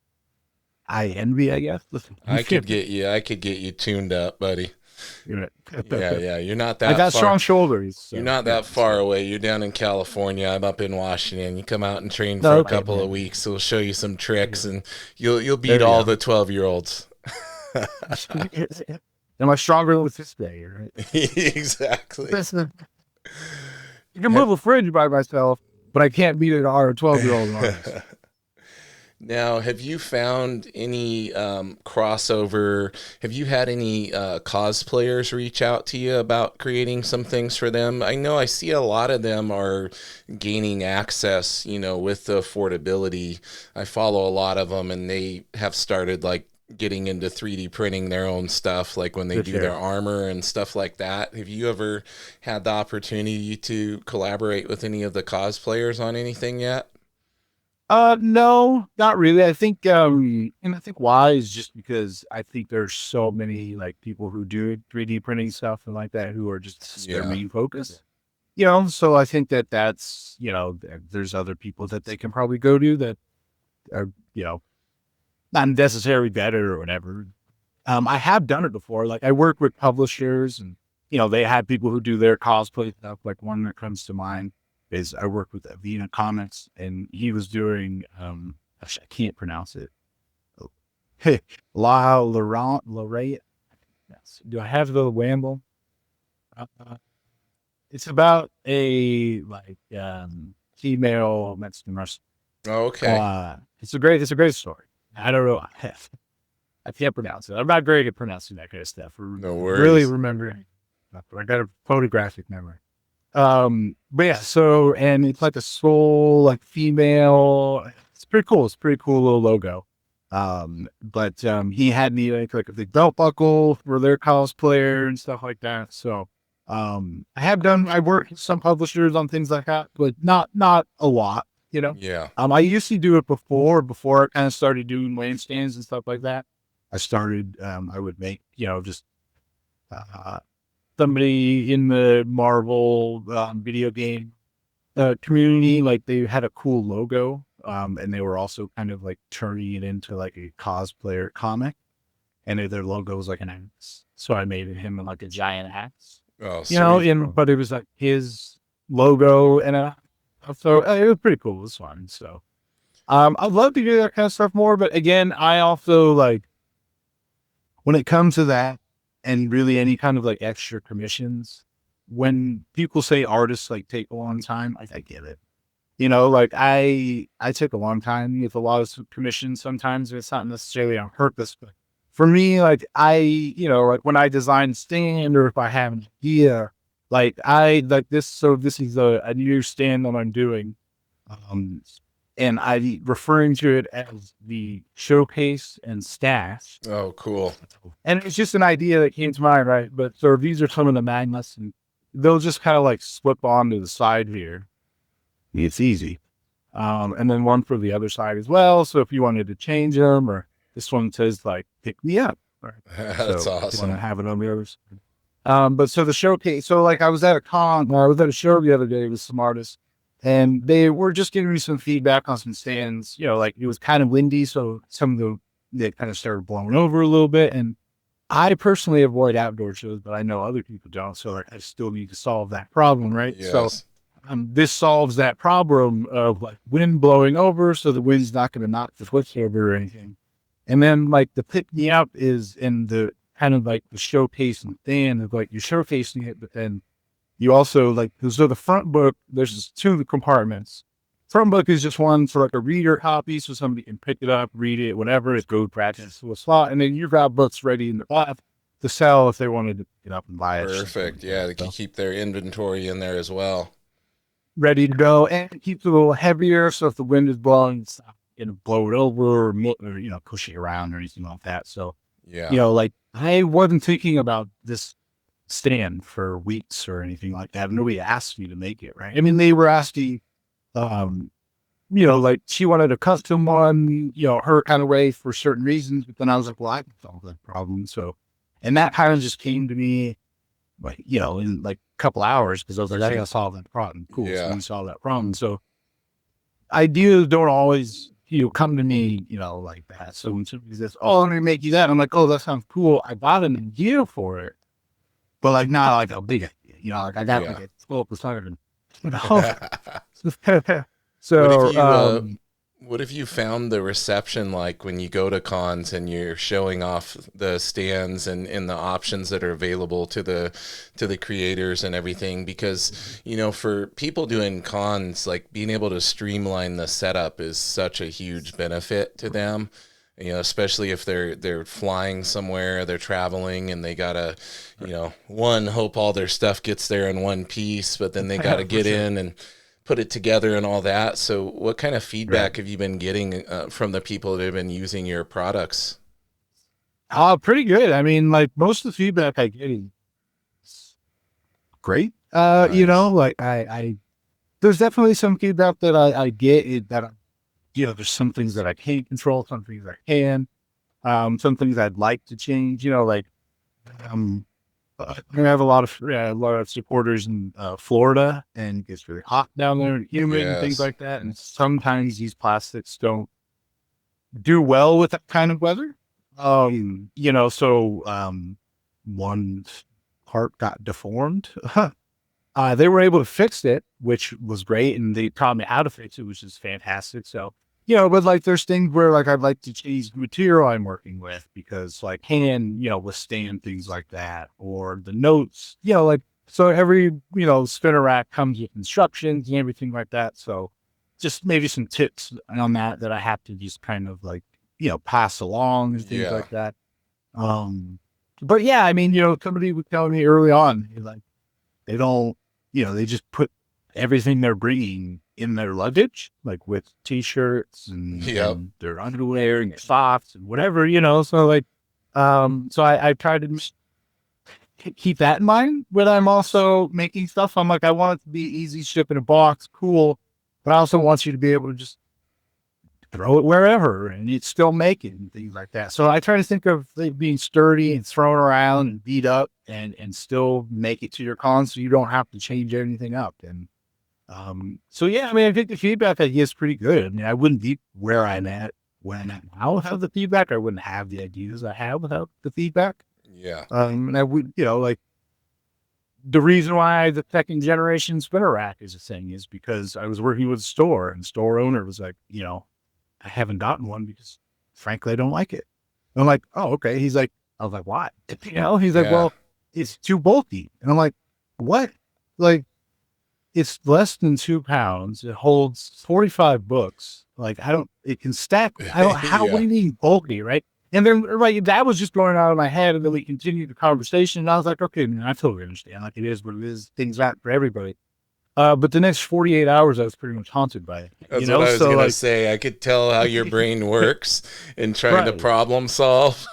Speaker 2: I envy, I guess.
Speaker 1: I could get you tuned up, buddy.
Speaker 2: You know,
Speaker 1: Yeah, yeah. You're not
Speaker 2: I
Speaker 1: that
Speaker 2: got
Speaker 1: far.
Speaker 2: strong shoulders.
Speaker 1: You're
Speaker 2: So
Speaker 1: not
Speaker 2: yeah.
Speaker 1: that far away. You're down in California. I'm up in Washington. You come out and train for
Speaker 2: No,
Speaker 1: a
Speaker 2: okay,
Speaker 1: couple of
Speaker 2: man.
Speaker 1: weeks. We'll show you some tricks, and you'll beat
Speaker 2: There we
Speaker 1: all
Speaker 2: go.
Speaker 1: the 12-year-olds.
Speaker 2: Am I stronger with this day, right?
Speaker 1: Exactly.
Speaker 2: I can move a fridge by myself, but I can't beat an 12-year-old artist.
Speaker 1: Now, have you found any crossover? Have you had any cosplayers reach out to you about creating some things for them? I know I see a lot of them are gaining access, with the affordability. I follow a lot of them, and they have started like getting into 3D printing their own stuff, like when they
Speaker 2: Good
Speaker 1: do their
Speaker 2: share.
Speaker 1: armor and stuff like that. Have you ever had the opportunity to collaborate with any of the cosplayers on anything yet?
Speaker 2: No, not really. I think, and I think why is just because I think there's so many like people who do 3D printing stuff and like that who are just their
Speaker 1: Yeah.
Speaker 2: main focus. So I think that's there's other people that they can probably go to that are not necessarily better or whatever. I have done it before. Like I work with publishers and, they had people who do their cosplay stuff. Like one that comes to mind is I work with Avena Comics and he was doing, gosh, I can't pronounce it. La Laurent, Lorraine. Yes. Do I have the Wamble? Uh, it's about a female Mexican wrestler.
Speaker 1: Oh, okay.
Speaker 2: It's a great story. I don't know. I can't pronounce it. I'm not great at pronouncing that kind of stuff. Or
Speaker 1: No
Speaker 2: really
Speaker 1: worries.
Speaker 2: remembering. But I got a photographic memory. But yeah, and it's like a soul, like female. It's pretty cool. It's a pretty cool little logo. But he had me like a big belt buckle for their cosplayer and stuff like that. So I work with some publishers on things like that, but not a lot,
Speaker 1: Yeah.
Speaker 2: I used to do it before I kind of started doing WHAM stands and stuff like that. I would make, just uh, somebody in the Marvel video game community, like they had a cool logo, and they were also kind of like turning it into like a cosplayer comic, and their logo was like an axe. So I made him like a giant axe,
Speaker 1: Oh, sweet.
Speaker 2: but it was like his logo, and so it was pretty cool. It was fun. So I'd love to do that kind of stuff more, but again, I also like when it comes to that and really any kind of like extra commissions, when people say artists like take a long time, I get it. Like I took a long time with a lot of commissions. Sometimes it's not necessarily on purpose, but for me, like like when I design stand or if I have an idea, like I like this. So this is a new stand that I'm doing. Um, and I referring to it as the showcase and stash.
Speaker 1: Oh, cool.
Speaker 2: And it's just an idea that came to mind, right? But so these are some of the magnets, and they'll just kind of like slip onto the side here. It's easy. And then one for the other side as well. So if you wanted to change them, or this one says like pick me up. Right.
Speaker 1: That's
Speaker 2: So if you want to
Speaker 1: awesome.
Speaker 2: have it on the others. But so the showcase, so like I was at a show the other day with some artists, and they were just giving me some feedback on some stands, like it was kind of windy. So some of they kind of started blowing over a little bit. And I personally avoid outdoor shows, but I know other people don't. So like, I still need to solve that problem, right? So
Speaker 1: Yes.
Speaker 2: this solves that problem of like wind blowing over. So the wind's not going to knock the switch over or anything. And then like the pick me up is in the kind of like the showcase and stand of like you're showcasing it, but then you also like, so the front book, there's just two compartments. Front book is just one for like a reader copy. So somebody can pick it up, read it, whatever, it's go practice to a slot. And then you've got books ready in the back to sell if they wanted to pick it up and buy it.
Speaker 1: Perfect. Yeah, they can
Speaker 2: So
Speaker 1: keep their inventory in there as well.
Speaker 2: ready to go and it keeps it a little heavier. So if the wind is blowing, it's not going to blow it over or, push it around or anything like that. So,
Speaker 1: Yeah.
Speaker 2: like I wasn't thinking about this stand for weeks or anything like that. Nobody asked me to make it, right? I mean, they were asking, um, like she wanted a custom one, her kind of way for certain reasons. But then I was like, well, I can solve that problem. So, and that kind of just came to me, like, in like a couple hours because I was like, I got to solve that problem. Cool. So
Speaker 1: Yeah.
Speaker 2: we solved that problem. So ideas don't always, come to me, like that. So when somebody says, oh, let me make you that, I'm like, oh, that sounds cool. I bought an idea for it, but like not like a big idea, like I got
Speaker 1: Yeah.
Speaker 2: like a 12%.
Speaker 1: What if
Speaker 2: So,
Speaker 1: you What have you found the reception like when you go to cons and you're showing off the stands and the options that are available to the creators and everything? Because, you know, for people doing cons, like being able to streamline the setup is such a huge benefit to them. You know, especially if they're flying somewhere, they're traveling, and they gotta, you know, one hope all their stuff gets there in one piece, but then they gotta
Speaker 2: For
Speaker 1: get
Speaker 2: sure.
Speaker 1: in and put it together and all that. So, what kind of
Speaker 2: Right.
Speaker 1: feedback have you been getting from the people that have been using your products?
Speaker 2: Pretty good. I mean, like most of the feedback I get is great.
Speaker 1: Nice.
Speaker 2: Like there's definitely some feedback that I get that, there's some things that I can't control, some things I can, some things I'd like to change, um, I have a lot of supporters in Florida, and it gets really hot down there and humid and things
Speaker 1: Yes.
Speaker 2: like that. And sometimes these plastics don't do well with that kind of weather. One part got deformed. They were able to fix it, which was great, and they taught me how to fix it, which is fantastic. So, but like there's things where like I'd like to change the material I'm working with because like can, withstand things like that, or the notes, like so every, spinner rack comes with instructions and everything like that. So just maybe some tips on that I have to just kind of like, pass along and things
Speaker 1: Yeah.
Speaker 2: like that. Um, but yeah, I mean, somebody was telling me early on, like they don't, they just put everything they're bringing in their luggage, like with t-shirts
Speaker 1: Yep.
Speaker 2: and their underwear and their socks and whatever, so like, so I try to keep that in mind when I'm also making stuff. I'm like, I want it to be easy, ship in a box, cool, but I also want you to be able to just throw it wherever and you'd still make it and things like that. So I try to think of it being sturdy and thrown around and beat up and still make it to your con so you don't have to change anything up. And so yeah, I mean I think the feedback I get is pretty good. I mean, I wouldn't be where I'm at when I'm now without the feedback. I wouldn't have the ideas I have without the feedback.
Speaker 1: Yeah.
Speaker 2: And I would, like the reason why the second generation spinner rack is a thing is because I was working with a store and the store owner was like, I haven't gotten one because frankly, I don't like it. I'm like, oh, okay. He's like, I was like, why? He's like,
Speaker 1: Yeah.
Speaker 2: well, it's too bulky. And I'm like, what? Like, it's less than 2 pounds. It holds 45 books. Like, it can stack. What do
Speaker 1: Yeah.
Speaker 2: you mean bulky? Right. And then, right, that was just going on in my head. And then we continued the conversation. And I was like, okay, man, I totally understand. Like, it is what it is. Things not for everybody. But the next 48 hours, I was pretty much haunted by it,
Speaker 1: That's what I was
Speaker 2: So,
Speaker 1: gonna
Speaker 2: like,
Speaker 1: say. I could tell how your brain works in trying to
Speaker 2: right.
Speaker 1: problem solve.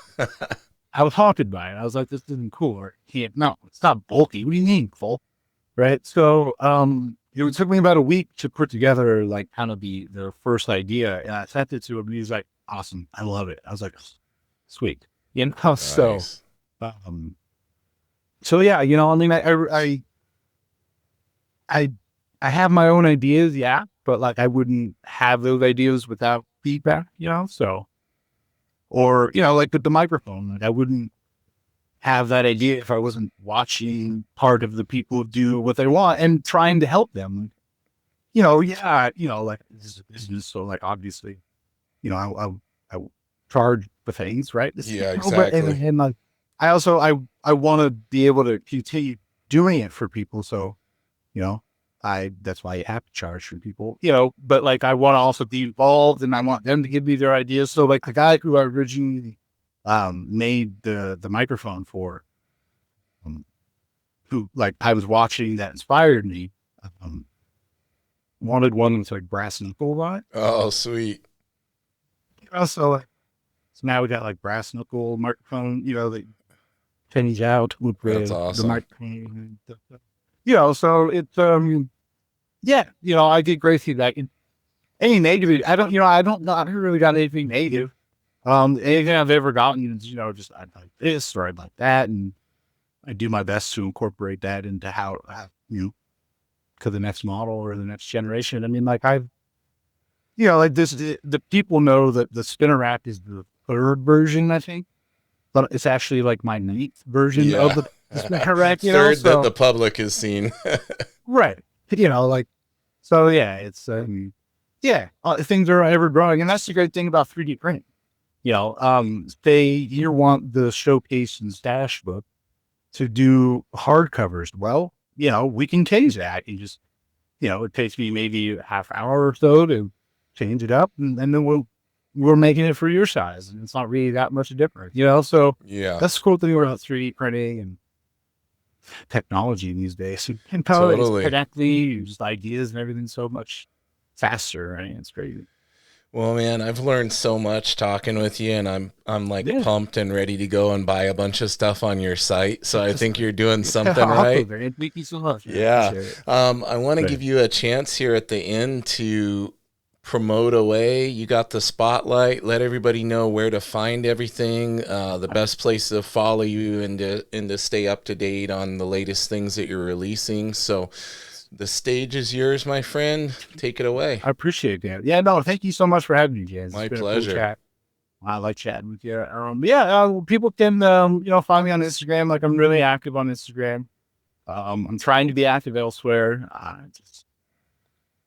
Speaker 2: I was haunted by it. I was like, this isn't cool. Or can't, no, it's not bulky. What do you mean, full? Right. So, it took me about a week to put together like kind of the first idea. And I sent it to him and he's like, awesome. I love it. I was like, sweet. So,
Speaker 1: Nice.
Speaker 2: um, so yeah, I mean, I, I have my own ideas. Yeah. But like, I wouldn't have those ideas without feedback, so, or, like with the microphone, like I wouldn't have that idea if I wasn't watching part of the people do what they want and trying to help them. Yeah, like this is a business, so like obviously, I charge the things, right?
Speaker 1: Yeah,
Speaker 2: But
Speaker 1: exactly.
Speaker 2: and like I also I want to be able to continue doing it for people, so you know I that's why you have to charge for people, But like I want to also be involved, and I want them to give me their ideas. So like the guy who I originally made the microphone for, um, who like I was watching that inspired me. Um, Wanted one with like brass knuckle on it.
Speaker 1: Oh, sweet.
Speaker 2: So now we got like brass knuckle microphone, that pennies out with
Speaker 1: That's
Speaker 2: the
Speaker 1: awesome.
Speaker 2: microphone. So it's yeah, I get great feedback. And any negative, I don't know, I haven't really got anything negative. Anything I've ever gotten is, just I like this or I like that, and I do my best to incorporate that into how to the next model or the next generation. I mean, like like this, the people know that the spinner rack is the third version, I think, but it's actually like my ninth version of
Speaker 1: Yeah.
Speaker 2: the spinner rack,
Speaker 1: Third that
Speaker 2: so
Speaker 1: the public has seen.
Speaker 2: right, like, so yeah, it's, Yeah, things are ever growing, and that's the great thing about 3D printing. They want the showcase and stash book to do hardcovers. Well, we can change that. You just, it takes me maybe a half hour or so to change it up, and then we're making it for your size, and it's not really that much different. So
Speaker 1: Yeah,
Speaker 2: that's the cool thing about 3D printing and technology these days. And how it's
Speaker 1: totally.
Speaker 2: connecting, just ideas and everything so much faster. Right? It's crazy.
Speaker 1: Well, man, I've learned so much talking with you, and I'm like
Speaker 2: Yeah.
Speaker 1: pumped and ready to go and buy a bunch of stuff on your site. So I think you're doing something
Speaker 2: Awesome,
Speaker 1: right.
Speaker 2: man. Thank you so much, man. I
Speaker 1: Yeah.
Speaker 2: appreciate it.
Speaker 1: I want to
Speaker 2: Right.
Speaker 1: give you a chance here at the end to promote away. You got the spotlight. Let everybody know where to find everything, the best place to follow you and to stay up to date on the latest things that you're releasing. So the stage is yours, my friend. Take it away.
Speaker 2: I appreciate that. Yeah, no, thank you so much for having me, Jens. It's
Speaker 1: My
Speaker 2: been a cool
Speaker 1: pleasure.
Speaker 2: chat. I like chatting with you. Yeah, people can, find me on Instagram. Like I'm really active on Instagram. I'm trying to be active elsewhere.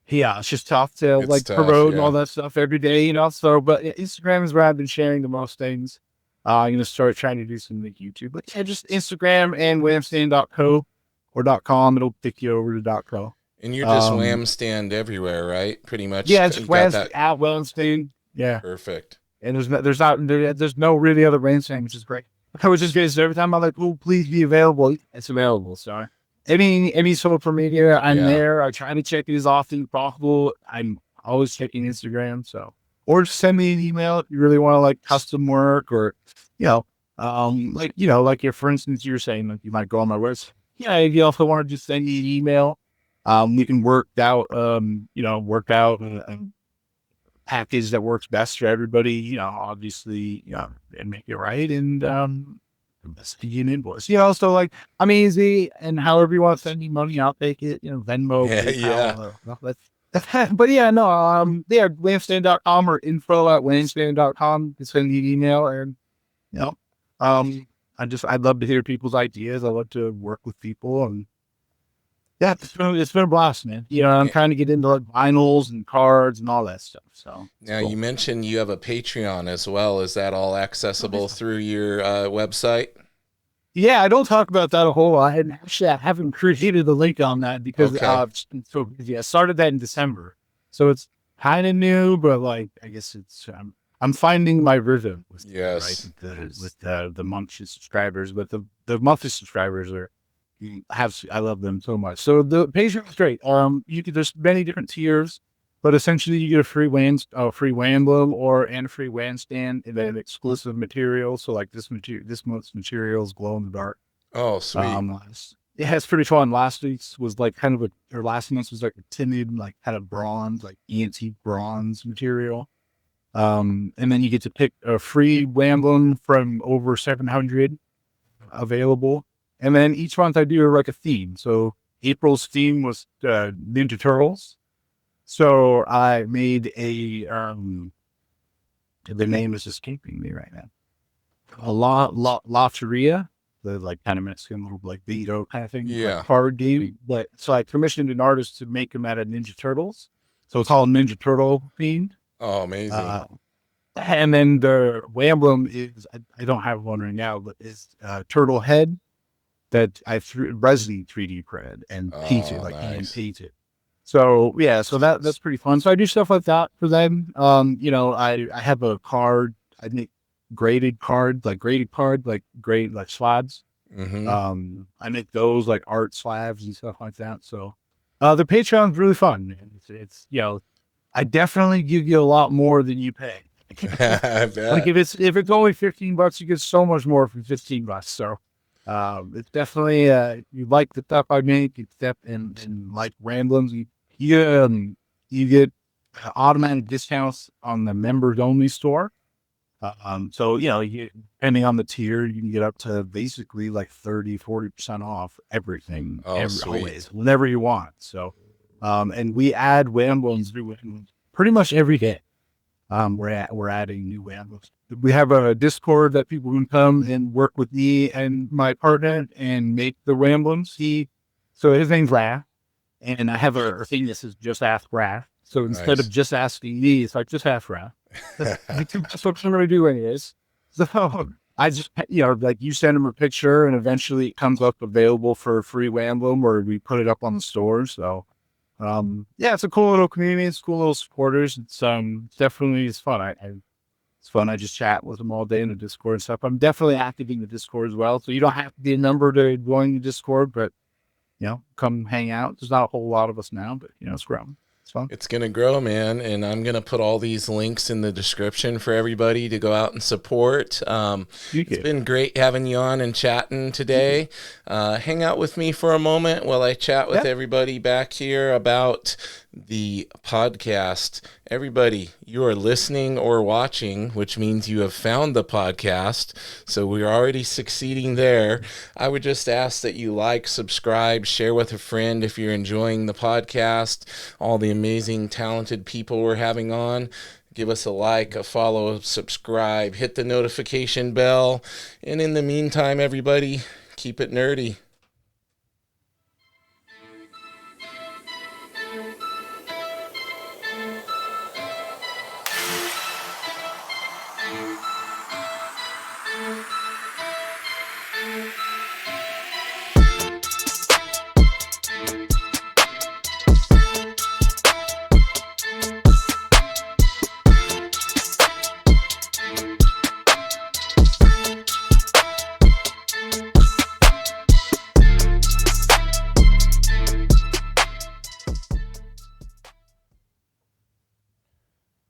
Speaker 2: Yeah, it's just tough to
Speaker 1: It's
Speaker 2: like
Speaker 1: tough.
Speaker 2: promote and all
Speaker 1: Yeah.
Speaker 2: that stuff every day, So, but yeah, Instagram is where I've been sharing the most things. I'm gonna start trying to do some like YouTube, but yeah, just Instagram and whamstand.co or .com. It'll pick you over to .co.
Speaker 1: And you're just
Speaker 2: Um,
Speaker 1: wham stand everywhere, right? Pretty much.
Speaker 2: yeah, it's
Speaker 1: You
Speaker 2: just
Speaker 1: got
Speaker 2: West
Speaker 1: that.
Speaker 2: at Wellington. Yeah,
Speaker 1: Perfect.
Speaker 2: and there's no really other Wellington, which is great. I was just so every time I'm like, oh, please be available. It's available. So any social media, I'm
Speaker 1: Yeah.
Speaker 2: there. I try to check it as often as possible. I'm always checking Instagram. So, or just send me an email if you really want to like custom work or, like if, for instance, you're saying like you might go on my website. Yeah, if you also want to just send me an email, we can work out a package that works best for everybody, obviously, and make it right. And, send you an invoice, so like I'm easy and however you want to send me money, I'll take it, Venmo,
Speaker 1: Yeah. Yeah.
Speaker 2: PayPal, but yeah, no, yeah, Lampstand.com or info@lampstand.com to send me an email and, you know, um, I'd love to hear people's ideas. I love to work with people and yeah, it's been a blast, man. I'm
Speaker 1: Eh,
Speaker 2: trying to get into like vinyls and cards and all that stuff. So it's
Speaker 1: Now, you
Speaker 2: cool.
Speaker 1: mentioned you have a Patreon as well. Is that all accessible through your website?
Speaker 2: Yeah, I don't talk about that a whole lot. And actually, I haven't created the link on that because
Speaker 1: Okay.
Speaker 2: it's been so busy. I started that in December, so it's kind of new, but like I guess I'm finding my rhythm with it, right
Speaker 1: Yes.
Speaker 2: with the monthly subscribers, but the monthly subscribers I love them so much. So the Patreon is great. There's many different tiers, but essentially you get a free Wandlum and a free Wan stand, and then exclusive material. So like this month's material is glow in the dark.
Speaker 1: Oh, sweet.
Speaker 2: Yeah, it's pretty fun. Last week's was like or last month's was like a timid, like kind of bronze, like antique bronze material. And then you get to pick a free Wandlum from over 700 available. And then each month I do like a theme. So April's theme was Ninja Turtles. So I made the name is escaping me right now. Lotteria, the like kind of Mexican little like Vito kind of thing, like
Speaker 1: Yeah.
Speaker 2: card game. But so I commissioned an artist to make them out of Ninja Turtles. So it's all Ninja Turtle themed.
Speaker 1: Oh, amazing.
Speaker 2: Uh, and then the emblem is I don't have one right now, but is turtle head that I resin 3D printed and painted,
Speaker 1: Oh,
Speaker 2: like hand
Speaker 1: nice.
Speaker 2: painted. So yeah, so that's pretty fun. So I do stuff like that for them. I have a card. I make graded card, like grade like slabs.
Speaker 1: Mm-hmm.
Speaker 2: I make those like art slabs and stuff like that. So the Patreon's really fun. It's I definitely give you a lot more than you pay.
Speaker 1: I
Speaker 2: Like
Speaker 1: bet.
Speaker 2: if it's only $15, you get so much more for $15. So it's definitely you like the stuff I make, it's and like ramblings, you get automatic discounts on the members only store. So depending on the tier, you can get up to basically like 30-40% off everything,
Speaker 1: Oh, sweet.
Speaker 2: always, whenever you want. So and we add ramblings pretty much every day. We're adding new animals. We have a Discord that people can come and work with me and my partner and make the ramblings. So his name's Raph, and I have a thing that says just ask Raph. So instead of
Speaker 1: Nice.
Speaker 2: just asking me, it's like just half round. That's what I'm going to do anyways. So I just, like you send them a picture and eventually it comes up available for a free emblem or we put it up on the store. So, yeah, it's a cool little community. It's cool little supporters. Definitely it's fun. It's fun. I just chat with them all day in the Discord and stuff. I'm definitely active in the Discord as well. So you don't have to be a number to join the Discord, but come hang out. There's not a whole lot of us now, but it's growing. It's fun.
Speaker 1: It's going to grow, man. And I'm going to put all these links in the description for everybody to go out and support. It's been great having you on and chatting today. Hang out with me for a moment while I chat with everybody back here about the podcast. Everybody, you are listening or watching, which means you have found the podcast. So we're already succeeding there. I would just ask that you like, subscribe, share with a friend if you're enjoying the podcast, all the amazing, talented people we're having on. Give us a like, a follow, subscribe, hit the notification bell. And in the meantime, everybody, keep it nerdy.